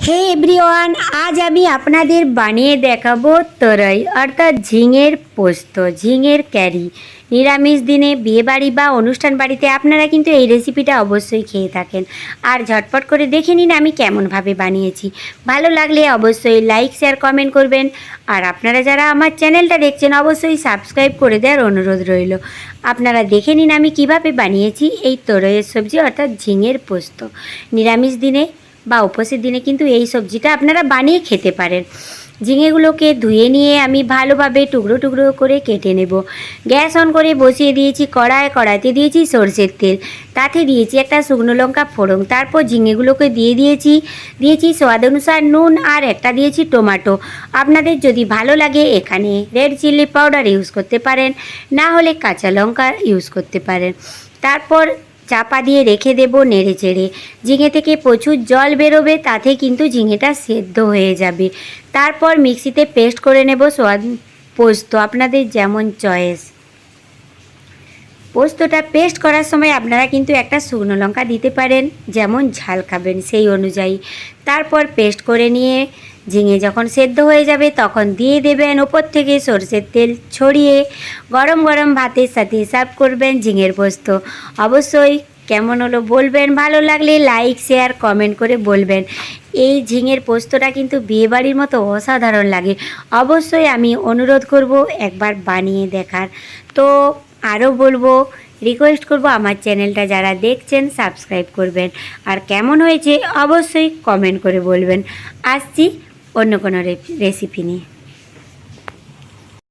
হে everyone, আজ আমি আপনাদের বানিয়ে দেখাবো তরই অর্থাৎ ঝিঙের পোস্ত, ঝিঙের ক্যারি। নিরামিষ দিনে বিয়েবাড়ি বা অনুষ্ঠান বাড়িতে আপনারা কিন্তু এই রেসিপিটা অবশ্যই খেয়ে থাকেন। আর ঝটপট করে দেখে নিন আমি কেমনভাবে বানিয়েছি। ভালো লাগলে অবশ্যই লাইক শেয়ার কমেন্ট করবেন। আর আপনারা যারা আমার চ্যানেলটা দেখছেন অবশ্যই সাবস্ক্রাইব করে দেওয়ার অনুরোধ রইল। আপনারা দেখে নিন আমি কিভাবে বানিয়েছি এই তরইয়ের সবজি অর্থাৎ ঝিঙের পোস্ত। নিরামিষ দিনে বা উপোসের দিনে কিন্তু এই সবজিটা আপনারা বানিয়ে খেতে পারেন। ঝিঙেগুলোকে ধুয়ে নিয়ে আমি ভালোভাবে টুকরো টুকরো করে কেটে নেব। গ্যাস অন করে বসিয়ে দিয়েছি কড়াইতে দিয়েছি সরষের তেল, তাতে দিয়েছি একটা শুকনো লঙ্কা ফোড়ন, তারপর ঝিঙেগুলোকে দিয়েছি স্বাদ অনুসার নুন, আর একটা দিয়েছি টমেটো। আপনাদের যদি ভালো লাগে এখানে রেড চিলি পাউডার ইউজ করতে পারেন, না হলে কাঁচা লঙ্কা ইউজ করতে পারেন। তারপর চাপা দিয়ে রেখে দেব নেড়ে চেড়ে। ঝিঙে থেকে প্রচুর জল বেরোবে, তাতে কিন্তু ঝিঙেটা সেদ্ধ হয়ে যাবে। তারপর মিক্সিতে পেস্ট করে নেব স্বাদ পোস্ত, আপনাদের যেমন চয়েস। পোস্তটা পেস্ট করার সময় আপনারা কিন্তু একটা শুকনো লঙ্কা দিতে পারেন, যেমন ঝাল খাবেন সেই অনুযায়ী। তারপর পেস্ট করে নিয়ে ঝিঙে যখন সেদ্ধ হয়ে যাবে তখন দিয়ে দেবেন ওপর থেকে সরষের তেল ছড়িয়ে। গরম গরম ভাতের সাথে সার্ভ করবেন ঝিঙের পোস্ত। অবশ্যই কেমন হলো বলবেন, ভালো লাগলে লাইক শেয়ার কমেন্ট করে বলবেন। এই ঝিঙের পোস্তটা কিন্তু বিয়েবাড়ির মতো অসাধারণ লাগে। অবশ্যই আমি অনুরোধ করব একবার বানিয়ে দেখার। তো আরও বলবো, রিকোয়েস্ট করব আমার চ্যানেলটা যারা দেখছেন সাবস্ক্রাইব করবেন। আর কেমন হয়েছে অবশ্যই কমেন্ট করে বলবেন। আসছি অন্য কোনো রেসিপি নিয়ে।